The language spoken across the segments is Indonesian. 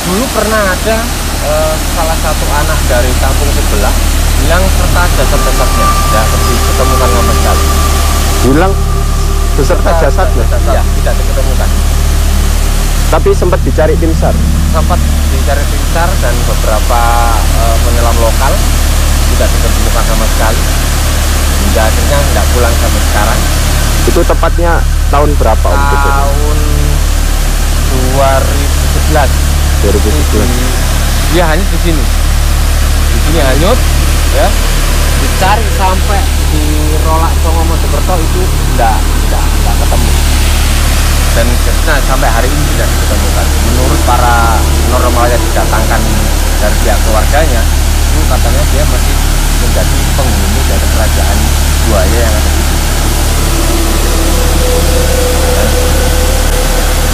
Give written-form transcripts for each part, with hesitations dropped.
Dulu pernah ada salah satu anak dari kampung sebelah bilang serta jasad-jasadnya tidak ditemukan sama sekali. Bilang beserta jasadnya? Ya, tidak ditemukan. Tapi sempat dicari tim SAR? Sempat dicari tim SAR dan beberapa penyelam lokal, tidak ditemukan sama sekali. Hingga akhirnya tidak pulang sampai sekarang. Itu tepatnya tahun berapa Om? Tahun 2011. 2011. Dia hanyut di sini. Di sini hanyut, ya. Dicari sampai di Rolak Songo Mojokerto itu tidak ketemu. Dan sampai hari ini tidak ditemukan. Menurut para normal yang didatangkan dari pihak keluarganya, itu katanya dia masih menjadi penghuni dari kerajaan buaya yang ada di situ.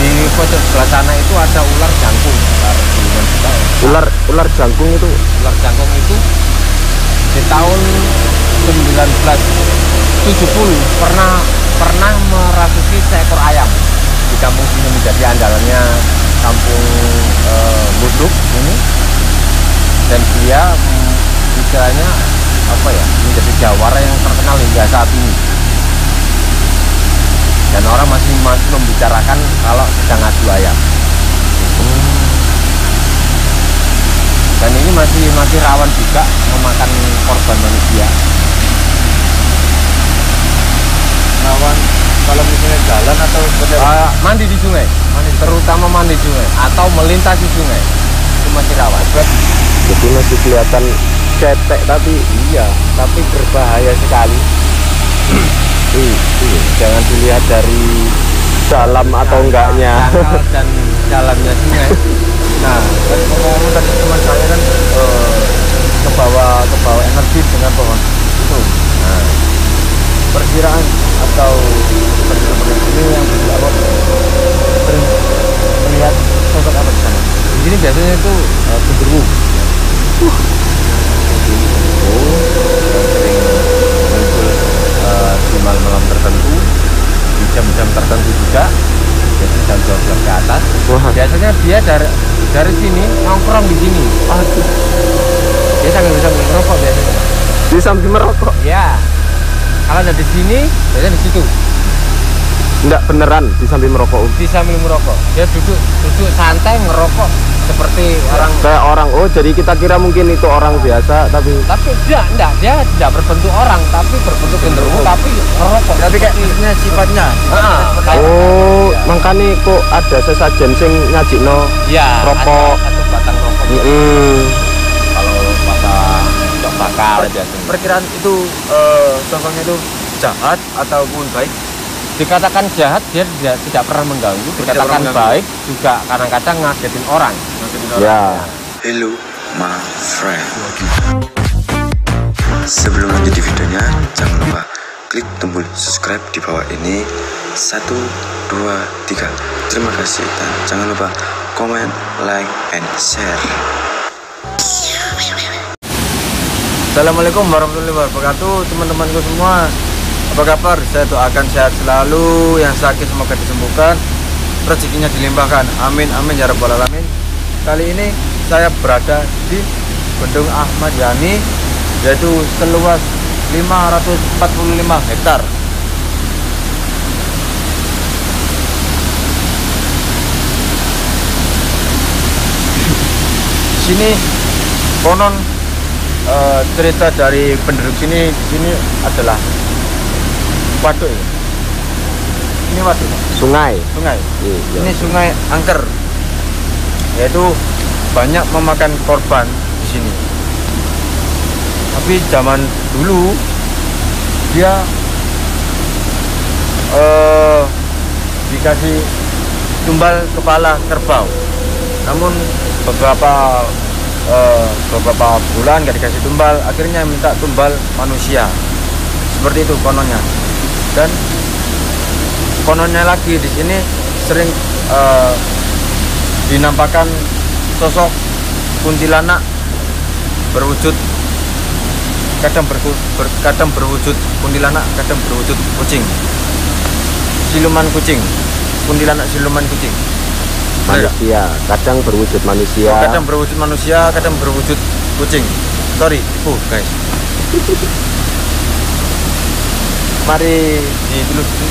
Di pojok sebelah sana itu ada ular jangkung. Ular jangkung itu? Ular jangkung itu di tahun 1970 pernah merasuki seekor ayam di kampung sini, menjadi andalannya kampung Buduk ini. Dan dia istilahnya apa ya, menjadi jawara yang terkenal hingga saat ini. Dan orang masih membicarakan kalau sedang adu ayam. Dan ini masih rawan juga memakan korban manusia. Rawan kalau misalnya jalan atau mandi di sungai, terutama mandi di sungai atau melintasi sungai, itu masih rawan. Jadi masih kelihatan cetek, tapi berbahaya sekali. Jangan dilihat dari dalam atau enggaknya. Dan dalamnya sungai. Nah, kan ngomong tadi teman saya kan kebawa energi dengan pohon itu. Nah, perkiraan atau ini yang sering melihat sosok apa di sana? Di sini biasanya itu genderuwo. Yang sering muncul di malam-malam tertentu, di jam-jam tertentu juga. Jadi jam 12 ke atas. Biasanya dia dari sini nongkrong di sini. Dia sambil merokok biasanya. Dia sambil merokok? Ya. Kalau ada di sini, biasanya di situ. Enggak beneran di sambil merokok? Di sambil merokok. Dia duduk santai ngerokok seperti orang. Kayak orang. Oh, jadi kita kira mungkin itu orang biasa, tapi enggak, dia tidak berbentuk orang, tapi berbentuk genderuwo, tapi ngerokok. Tapi kayak misalnya sifatnya. Makanya kok ada sesajen sing nyajikno rokok. Ada satu batang rokok. Kalau masalah cok bakal biasanya. Perkiraan itu sosoknya itu jahat ataupun baik? Dikatakan jahat, dia tidak pernah mengganggu. Dikatakan baik juga kadang-kadang ngagetin orang. Ya. Hello my friend. Sebelum lanjut di videonya, jangan lupa klik tombol subscribe di bawah ini. 1, 2, 3. Terima kasih, dan jangan lupa komen, like, and share. Assalamualaikum warahmatullahi wabarakatuh, teman-temanku semua. Apa kabar? Saya doakan sehat selalu, yang sakit semoga disembuhkan, rezekinya dilimpahkan. Amin amin ya rabbal alamin. Kali ini saya berada di Bendung Ahmad Yani, yaitu seluas 545 hektar. Sini konon cerita dari penduduk sini, di sini adalah waduk ya. Ini waduk, Sungai. Ini Sungai Angker, yaitu banyak memakan korban di sini. Tapi zaman dulu dia dikasih tumbal kepala kerbau. Namun beberapa bulan gak dikasih tumbal, akhirnya minta tumbal manusia. Seperti itu kononnya. Dan kononnya lagi di sini sering dinampakkan sosok kuntilanak berwujud, kadang berwujud kuntilanak, kadang berwujud kucing, siluman kucing, kuntilanak siluman kucing. manusia, kadang berwujud manusia. Kadang berwujud manusia, kadang berwujud kucing. Sorry, guys. Mari ditelusuri.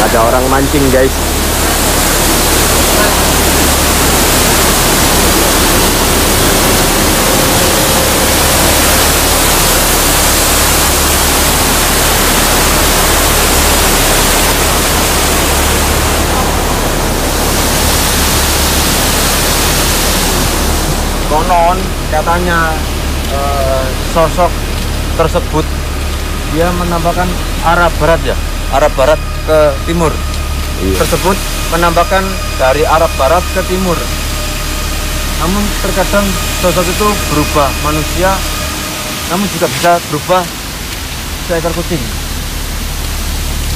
Ada orang mancing, guys. Konon katanya sosok tersebut dia menampakkan arah barat ya, arah barat ke timur. Iya. Tersebut menampakkan dari arah barat ke timur. Namun terkadang sosok itu berubah manusia, namun juga bisa berubah seekor kucing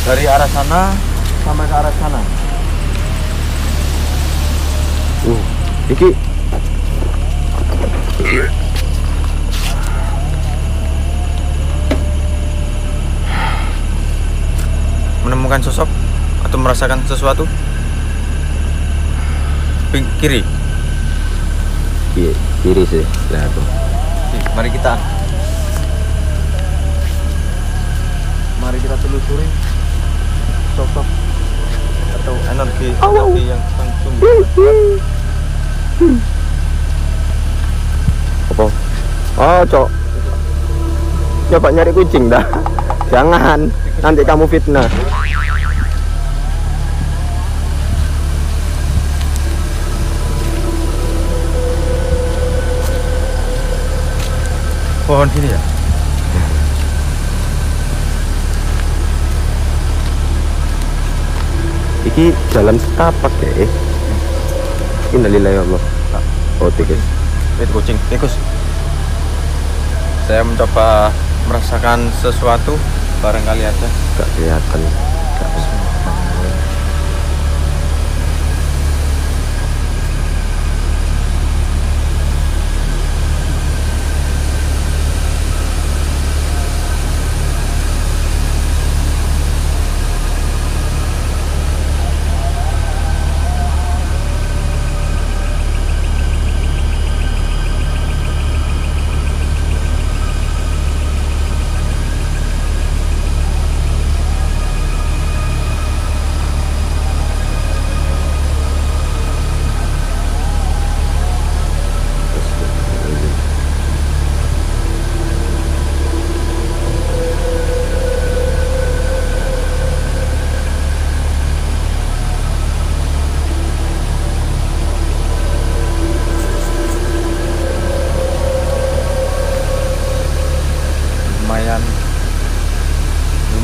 dari arah sana sampai ke arah sana. Iki Menemukan sosok atau merasakan sesuatu. Kiri. kiri sih. Nah, tuh. Mari kita telusuri sosok atau energi yang langsung. Apa? Oh, Cok. Coba nyari kucing dah. Jangan, nanti kamu fitnah. Pohon sini ya. Iki jalan setapak ya. Innalillahi wa inna ilaihi raji'un. Oh, tikus. Itu kucing, tikus. Saya mencoba merasakan sesuatu, barangkali aja. Gak kelihatan.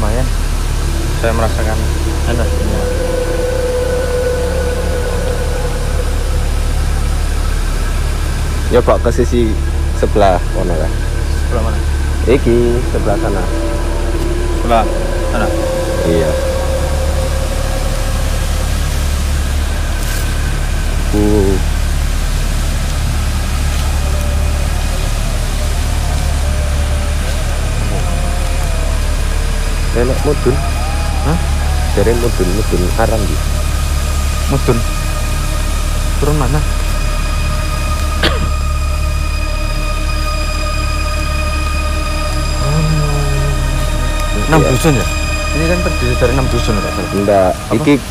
lumayan saya merasakan energinya. Ya Pak, ke sisi sebelah mana kan? Sebelah mana? Iki sebelah sana. Sebelah sana. Iya. Enak mudun. Hah? Dari mudun arang gitu. Mudun. Turun mana? Enam dusun ya? Ini kan terdiri dari 6 dusun ya? Enggak,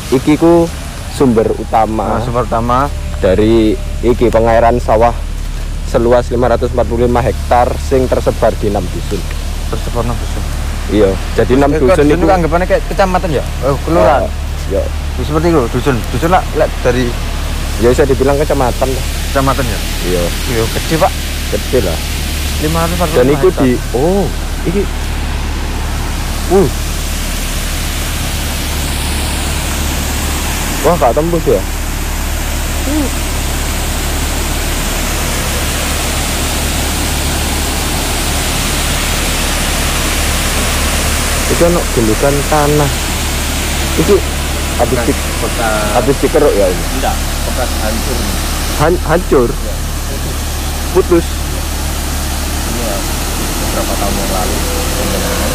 iki ku sumber utama. Nah, sumber utama dari iki pengairan sawah seluas 545 hektar sing tersebar di 6 dusun. tersebar 6 dusun. Iya, jadi 6 dusun itu anggapannya kayak kecamatan ya? Oh, kelurahan. Ya, Seperti itu, dusun lah dari ya bisa dibilang kecamatan lah. kecamatan ya. Iya, Iya, kecil Pak. kecil lah. 500 Dan itu di iki wah, gak tembus ya. Itu ono gundukan tanah. Itu habis dikeruk ya ini. Enggak, bekas hancur. Hancur. Ya, Putus. ini ya, beberapa tahun yang lalu pembenahan.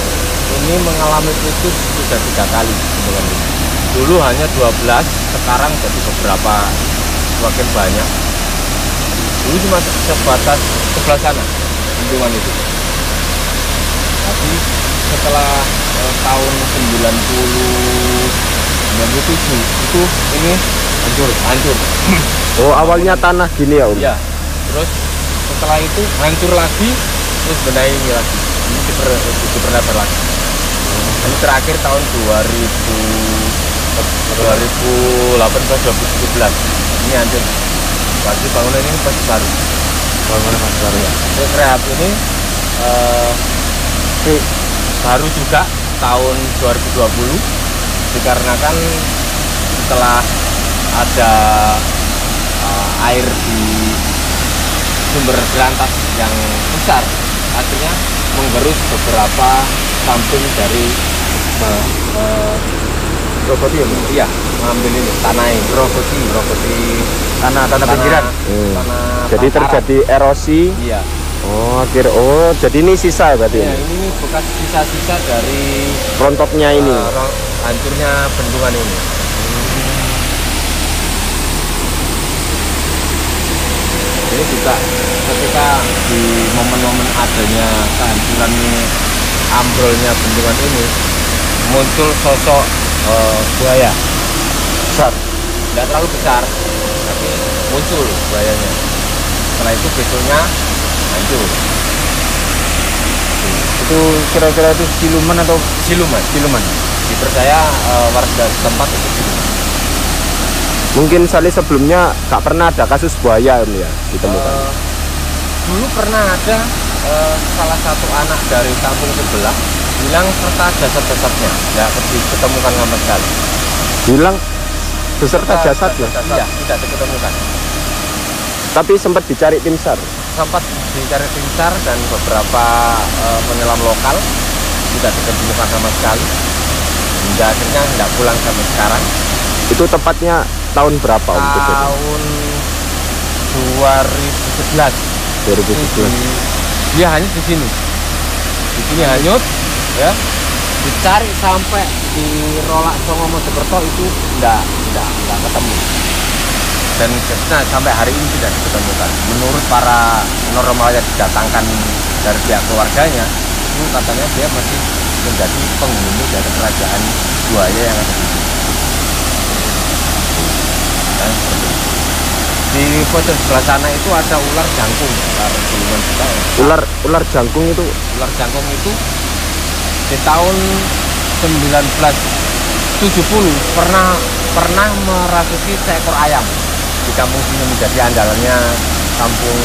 Ini mengalami putus sudah 3 kali bendungan ini. Dulu hanya 12, sekarang jadi beberapa, semakin banyak. Dulu cuma sebatas sebelah sana bendungan itu. Tapi setelah tahun 97 itu ini hancur. Oh, awalnya tanah gini ya, Om. Ya, terus setelah itu hancur lagi, terus benahi ini lagi. Ini diperlebar lagi. Ini terakhir tahun 2018-2017. Ini hancur. Berarti bangunan ini masih baru. Bangunan masih baru ya. Terus rehab ini baru juga tahun 2020, dikarenakan setelah ada air di sumber berantas yang besar, akhirnya menggerus beberapa samping dari Roboti ya, Om? iya, ngambil ini tanah ini, roboti Tanah pinggiran. tanah Jadi pelataran. terjadi erosi. Iya. Jadi ini sisa berarti Ya, ini. ini bekas sisa-sisa dari Rontoknya ini. hancurnya bendungan ini. Ini juga ketika di momen-momen adanya kehancuran ini, ambrolnya bendungan ini, muncul sosok buaya Besar. tidak terlalu besar, tapi muncul buayanya. Setelah itu besoknya hancur. Itu kira-kira itu siluman atau Siluman dipercaya warga setempat itu siluman. Mungkin Sali sebelumnya gak pernah ada kasus buaya Om ya ditemukan. Dulu pernah ada salah satu anak dari kampung sebelah bilang serta jasad-jasadnya tidak diketemukan sama sekali. Bilang beserta jasadnya. Iya, tidak diketemukan. Tapi sempat dicari tim SAR. Sempat dicari tim SAR dan beberapa penyelam lokal, tidak ditemukan sama sekali. Hingga akhirnya tidak pulang sampai sekarang. Itu tepatnya tahun berapa Om? Tahun 2011. 2011. Dia hanyut di sini. Di sini hanyut, ya. Dicari sampai di Rolak Songo Mojokerto itu enggak ketemu. Dan sampai hari ini tidak ditemukan. Menurut para normal yang didatangkan dari pihak keluarganya, itu katanya dia masih menjadi penghuni dari kerajaan buaya yang ada di sini. Dan seperti itu. Di pojok sebelah sana itu ada ular jangkung, ular juga ya. Ular jangkung itu Ular jangkung itu di tahun 1970 pernah merasuki seekor ayam di kampung sini, menjadi andalannya kampung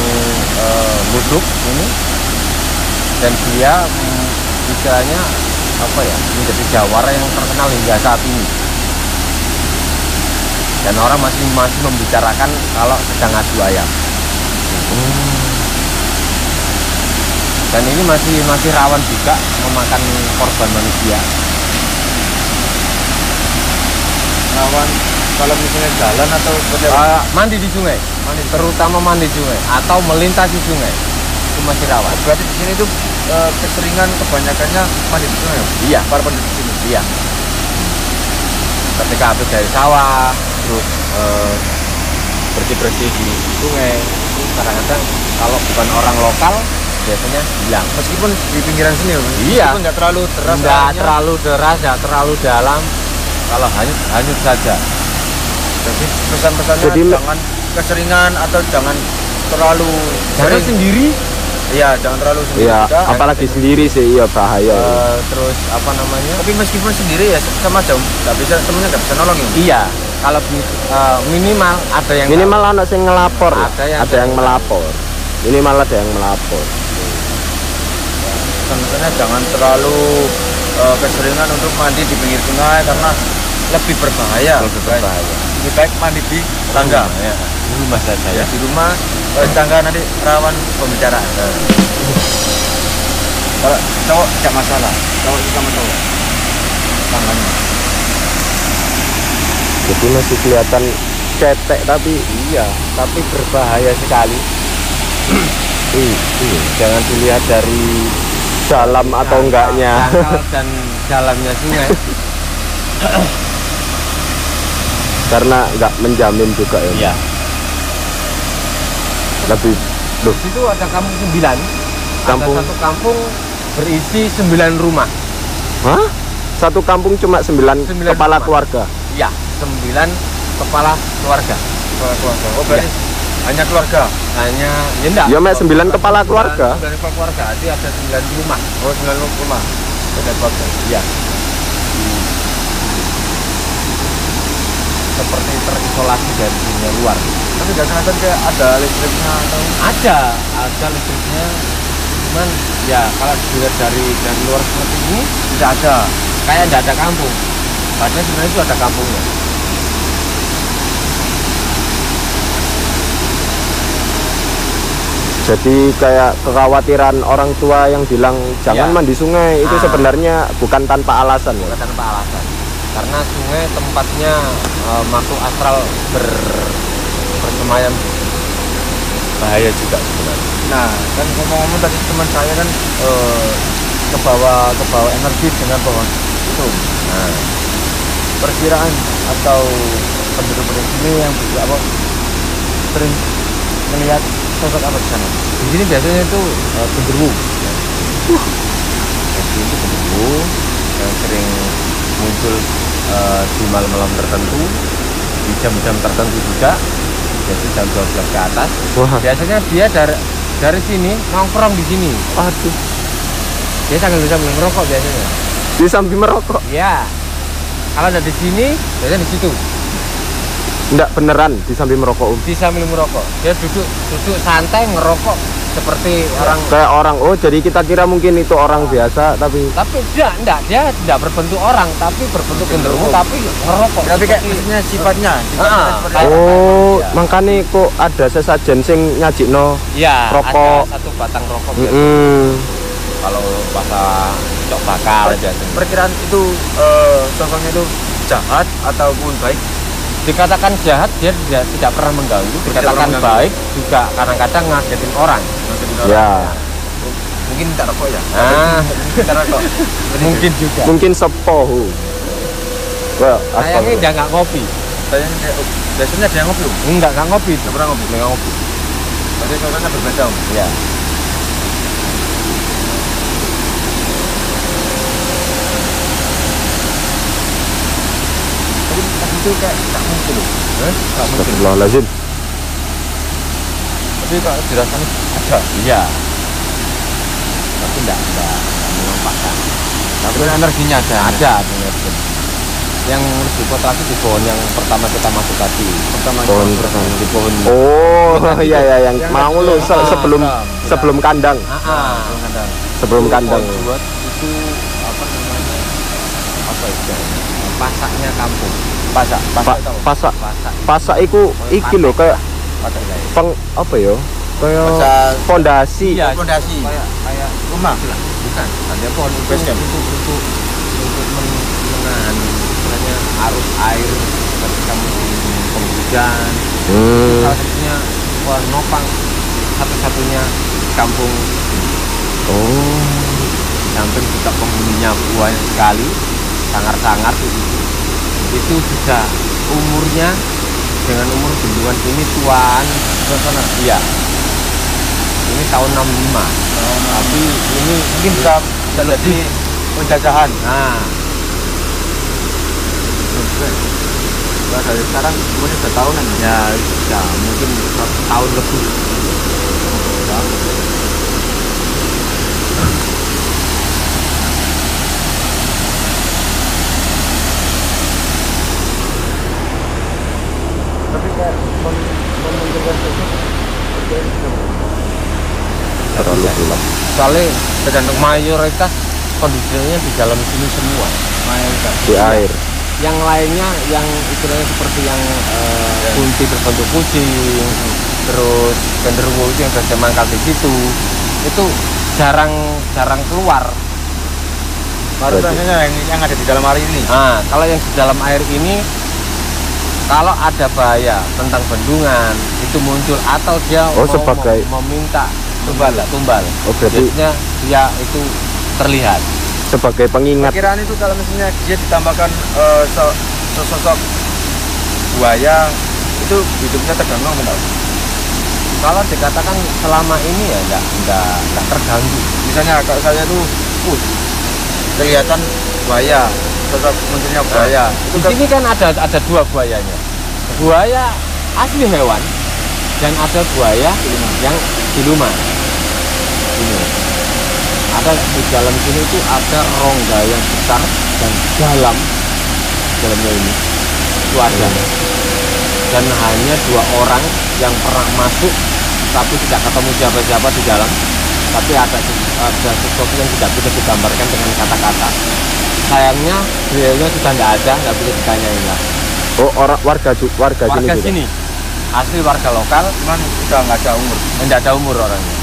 Buduk ini. Dan dia istilahnya apa ya, menjadi jawara yang terkenal hingga saat ini. Dan orang masih membicarakan kalau sedang adu ayam. Dan ini masih rawan juga memakan korban manusia. rawan kalau misalnya jalan atau seperti apa? Mandi di sungai, terutama mandi di sungai atau melintasi sungai, itu masih rawan. Berarti di sini tuh keseringan kebanyakannya mandi di sungai ya? Iya, Para penduduk di sini. iya. Ketika habis dari sawah, terus bersih-bersih di sungai, itu kadang-kadang kalau bukan orang lokal biasanya hilang. Meskipun di pinggiran sini, Iya. meskipun nggak terlalu deras, Nggak airnya, terlalu deras, nggak terlalu dalam. Kalau hanyut saja. Jadi pesan-pesannya Jadi- jangan keseringan atau jangan terlalu Jangan sering. sendiri, Iya, jangan terlalu sendiri Iya, juga. apalagi sendiri sih iya bahaya. Terus apa namanya? Tapi meskipun sendiri ya sama aja, nggak bisa temennya nggak bisa nolongin. Iya, kalau minimal ada yang Minimal anak yang ngelapor, lah. Ada yang melapor. Minimal ada yang melapor. Sebenarnya jangan terlalu keseringan untuk mandi di pinggir sungai karena lebih berbahaya. Lebih baik mandi di tangga. ya. Rumah saja Ya ya. di rumah, kalau di tangga nanti rawan pembicaraan. Kalau cowok tidak masalah, cowok juga sama cowok. Tangganya. Jadi masih kelihatan cetek tapi Iya, tapi berbahaya sekali. jangan dilihat dari dalam atau enggaknya. Dangkal dan dalamnya sungai. Karena nggak menjamin juga ya. Iya. Lebih loh, Itu ada kampung 9. Kampung- Ada satu kampung berisi 9 rumah. hah? Satu kampung cuma 9 9 kepala rumah. keluarga. Iya, 9 kepala keluarga. Keluarga. Oh berarti hanya keluarga. Hanya ya enggak. Ya mek 9 kepala keluarga. 9 kepala keluarga. Jadi ada 9 rumah. Oh 9 rumah. Beda keluarga. Iya. Seperti terisolasi dari dunia luar. Tapi nggak kelihatan kayak ada listriknya atau Ada listriknya. Cuman ya kalau dilihat dari luar seperti ini tidak ada. kayak tidak ada kampung. Padahal sebenarnya itu ada kampungnya. Jadi kayak kekhawatiran orang tua yang bilang jangan Iya. mandi sungai itu sebenarnya bukan tanpa alasan ya. Bukan tanpa alasan. Karena sungai tempatnya makhluk astral bersemayam, bahaya juga sebenarnya. Nah, kan ngomong-ngomong tadi teman saya kan ke bawah energi dengan pohon itu. Nah, perkiraan atau penduduk-penduduk sini yang apa sering melihat sosok apa di sana? Di sini biasanya itu genderuwo. Jadi itu genderuwo yang sering muncul di malam-malam tertentu, di jam-jam tertentu juga, jadi jam 12 ke atas. Wah, Biasanya dia dari sini nongkrong di sini. aduh, Dia sambil ngerokok biasanya. di samping merokok. Iya. Kalau ada di sini, biasanya di situ. Enggak beneran di samping merokok. Di sambil merokok. Dia duduk santai ngerokok seperti orang. Kayak orang, oh jadi kita kira mungkin itu orang biasa tapi Tapi enggak, dia tidak berbentuk orang, tapi berbentuk genderuwo, tapi ngerokok. Tapi kayak Seperti- maksudnya sifatnya seperti kayak- apa? oh Iya. makanya kok ada sesajen sing nyajikno. Iya, rokok. ada satu batang rokok. Kalau bahasa cok bakal biasanya. Perkiraan itu sosoknya itu jahat ataupun baik? Dikatakan jahat, dia tidak pernah mengganggu. Dikatakan mengganggu. baik juga kadang-kadang ngagetin orang. Ya, Mungkin tak rokok ya? Tak rokok. Mungkin juga. mungkin sepo. Wah, Sayangnya dia nggak ngopi. Biasanya dia ngopi. Nggak ngopi. Nggak pernah ngopi. Nggak ngopi. Berarti sosoknya berbeda. Om. Ya. Tapi pas itu kayak tak muncul. Nggak muncul. Astagfirullahaladzim. Tapi kalau dirasakan ada. Iya. Tapi nggak menampakkan. Tapi energinya ada. Ada energi. Yang lebih kuat lagi di pohon yang pertama kita masuk tadi. Pohon pertama. Di pohon. Oh, iya ya yang Yang mau lu sebelum kandang. Sebelum kandang. Buat itu apa namanya? Apa istilahnya? Pasaknya kampung. Pasak. Pak, pasak. Pasak. Pasak iku iki lho kayak Pasak ya. peng apa ya? Kayak Pasak. fondasi. Iya. Fondasi. Kayak Rumah. bukan. Ada pohon itu Base camp. untuk menahan istilahnya arus air ketika musim penghujan. Salah satunya pohon nopang satu-satunya kampung. Oh. Samping juga penghuninya banyak sekali, sangar-sangar itu sudah umurnya dengan umur bendungan ini tuaan sana. Iya. Ini tahun 65. Tapi ini Mungkin bisa jadi penjajahan. nah Nah, dari sekarang umurnya sudah tahunan. ya sudah mungkin 1 tahun lebih. terlalu gelap. Soalnya tergantung mayoritas kondisinya di dalam sini semua. Mayoritas Di air. Yang lainnya yang istilahnya seperti yang kunti berbentuk kucing, terus genderuwo itu yang biasa mangkal di situ, itu jarang keluar. Baru biasanya yang ada di dalam air ini. Nah, kalau yang di dalam air ini, kalau ada bahaya tentang bendungan itu muncul atau dia mau minta tumbal. Oh, berarti biasanya dia itu terlihat sebagai pengingat. Perkiraan itu kalau misalnya dia ditambahkan sosok buaya itu hidupnya terganggu enggak? kalau dikatakan selama ini ya enggak terganggu. Misalnya kalau saya tuh kelihatan buaya, sosok munculnya buaya. Di sini kan ada dua buayanya. Buaya asli hewan dan ada buaya yang siluman. Ini. Ada di dalam sini itu ada rongga yang besar dan dalamnya ini itu ada. Dan hanya 2 orang yang pernah masuk tapi tidak ketemu siapa-siapa di dalam. Tapi ada sesuatu yang tidak bisa digambarkan dengan kata-kata. Sayangnya beliaunya sudah tidak ada, nggak bisa ditanyain lah. Oh, warga sini. Asli warga lokal, cuman sudah nggak ada umur. Tidak ada umur orangnya.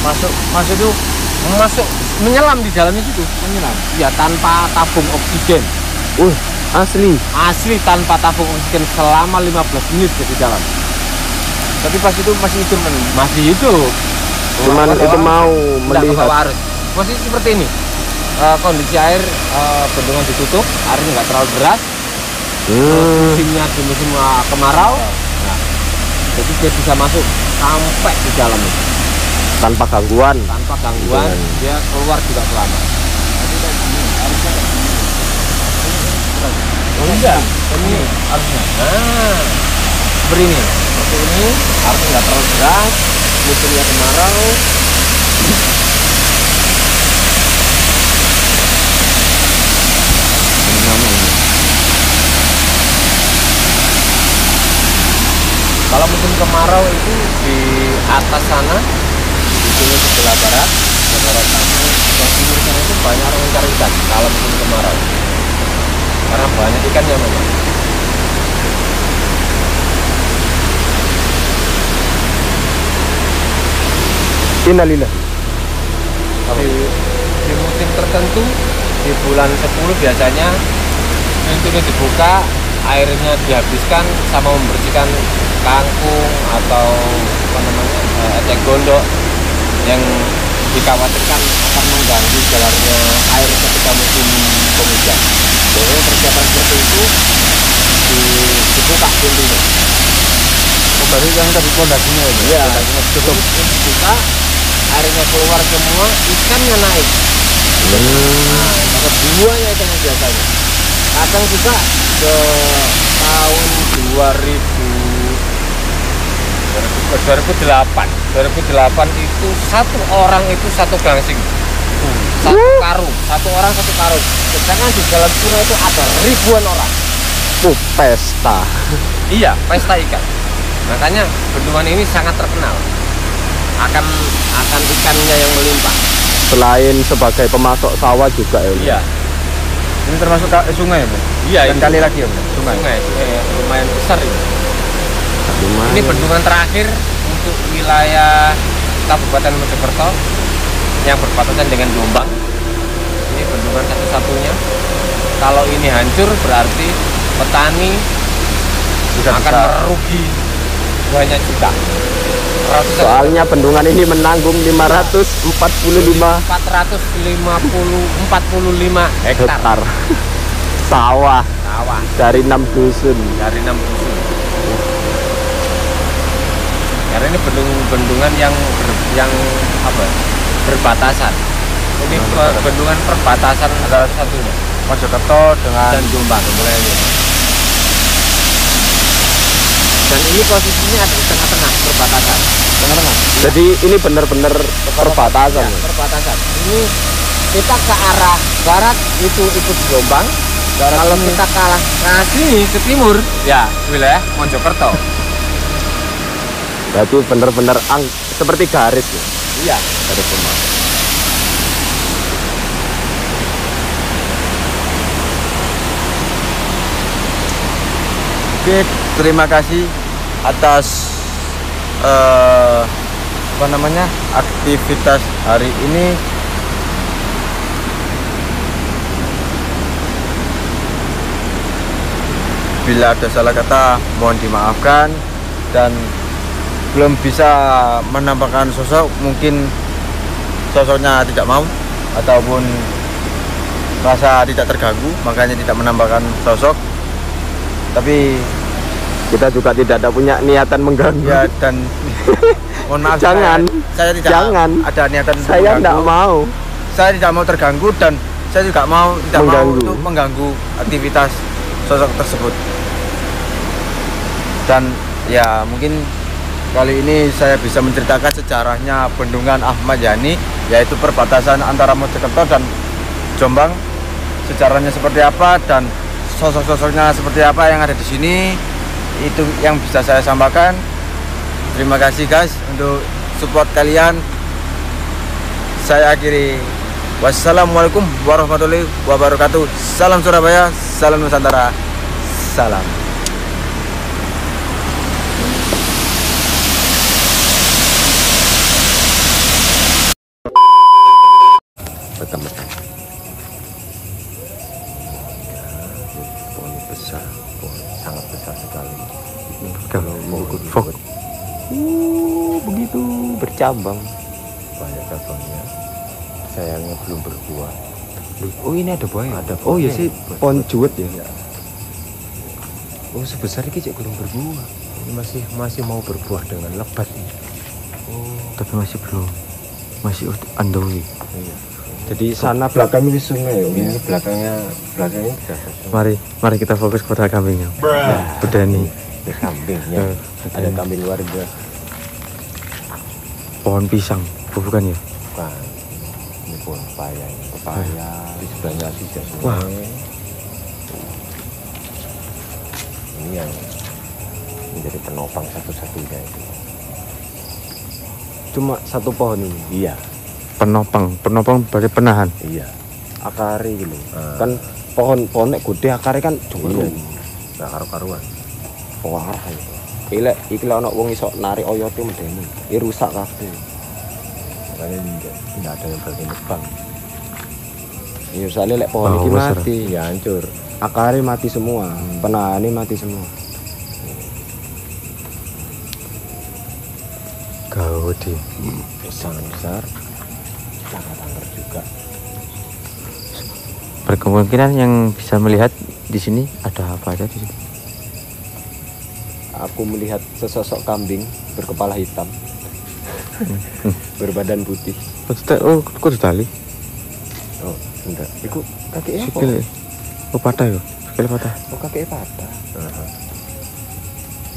Masuk menyelam di dalamnya situ. Menyelam. Ya tanpa tabung oksigen. Asli tanpa tabung oksigen selama 15 menit di dalam. Tapi pas itu masih hidup kan? Masih hidup. Cuman itu mau melihat. Posisi seperti ini. Kondisi air bendungan ditutup, airnya nggak terlalu deras. Musimnya di musim kemarau. Nah, jadi dia bisa masuk sampai di dalam itu. Tanpa gangguan. Dia keluar juga selamat. Oh iya, ini harusnya. Nah, seperti ini. Seperti ini, harusnya nggak terlalu deras. Musimnya kemarau. Kalau musim kemarau itu di atas sana, di sini sebelah barat sana, yang timur sana itu banyak orang mencari ikan kalau musim kemarau. Karena banyak ikan yang banyak. Innalillah. Di musim tertentu, di bulan 10 biasanya pintunya dibuka, airnya dihabiskan sama membersihkan kangkung atau ecek gondok yang dikhawatirkan akan mengganggu jalannya air ketika musim penghujan. Jadi persiapan seperti itu dibuka pintunya. Oh, baru yang tadi pondasinya ini. Iya, tutup dibuka, airnya keluar semua, ikannya naik. Nah, buahnya itu biasanya. Kadang juga ke tahun 2008 itu satu orang itu satu gangsing, satu orang satu karung. Sedangkan di dalam sungai itu ada ribuan orang. Pesta. Iya, pesta ikan. Makanya bendungan ini sangat terkenal akan ikannya yang melimpah. Selain sebagai pemasok sawah juga ya. Iya. Ini termasuk sungai ya, Bu? Iya, dan kali lagi ya, Bu? Sungai lumayan besar ini. Ini bendungan terakhir untuk wilayah Kabupaten Mojokerto yang berbatasan dengan Jombang. Ini bendungan satu-satunya. Kalau ini hancur berarti petani akan merugi banyak juta. Soalnya bendungan ini menanggung 445 hektar sawah dari 6 dusun. Karena ini bendungan yang berbatasan. Ini bendungan perbatasan adalah satunya. Mojokerto dengan Jombang. Dan ini posisinya ada di tengah-tengah perbatasan. Jadi ini benar-benar perbatasan. Ya, perbatasan. Ini kita ke arah barat itu ikut Jombang. Kalau kita kalah ke sini ke timur, ya wilayah Mojokerto. Berarti benar-benar seperti garis ya. Iya. Garis rumah. Oke, terima kasih atas apa namanya aktivitas hari ini. Bila ada salah kata mohon dimaafkan, dan belum bisa menampakkan sosok, mungkin sosoknya tidak mau ataupun rasa tidak terganggu, makanya tidak menampakkan sosok. Tapi Kita juga tidak ada punya niatan mengganggu. ya, dan mohon maaf, Jangan. saya tidak Jangan. ada niatan untuk Saya mengganggu. tidak mau. Saya tidak mau terganggu, dan saya juga tidak mau Mengganggu. untuk mengganggu aktivitas sosok tersebut. Dan ya mungkin kali ini saya bisa menceritakan sejarahnya Bendungan Ahmad Yani, yaitu perbatasan antara Mojokerto dan Jombang. Sejarahnya seperti apa dan sosok-sosoknya seperti apa yang ada di sini, itu yang bisa saya sampaikan. Terima kasih guys untuk support kalian. Saya akhiri. Wassalamualaikum warahmatullahi wabarakatuh. Salam Surabaya, salam Nusantara, salam. Betul-betul. Pohon besar, pohon sangat besar sekali. Kalau Bogor, begitu bercabang. banyak cabangnya. Sayangnya belum berbuah. Oh, ini ada buaya. Ada Oh iya buaya. sih, pohon juwet ya. Oh, sebesar ini cek belum berbuah. Ini masih mau berbuah dengan lebat. Oh, Tapi masih belum, masih underway. iya. Jadi sana Belakang ini sungai, ini belakangnya tidak ada sungai. Mari kita fokus kepada kambingnya. Udah nih, Ada kambingnya. Ada kambing warga. pohon pisang, bukan ya? Bukan. Ini pohon pepaya, ini pepaya. Di sebelahnya tidak sungai. Wah. Ini yang menjadi penopang satu-satunya itu. cuma satu pohon ini. Iya, Penopang berarti penahan. iya. Akare gitu. Ah. Kan pohon nek gede akare kan Iya. jumbo. Nggak karu-karuan. Wah, itu. Iki lek ana wong iso narik oyote medeni. Iki rusak kabeh. Makanya tidak ada yang berani nebang. Ya soalnya lek pohon Wah, iki besar. mati, Ya hancur. akare mati semua, penahane mati semua. Gaudi. Sangat besar. Sangat angker juga. Berkemungkinan yang bisa melihat di sini ada apa aja di sini? Aku melihat sesosok kambing berkepala hitam, berbadan putih. Oh, kok di tali? Oh, enggak. Iku kakek apa? Sikil. Oh, patah ya. Sikil patah. Oh kakek patah.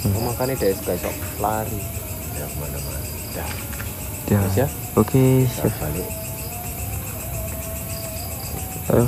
Oh, makanya dia guys sok lari. Ya kemana-mana. Dah, Ya. Mas ya? Oke, kita siap. balik. Ayo.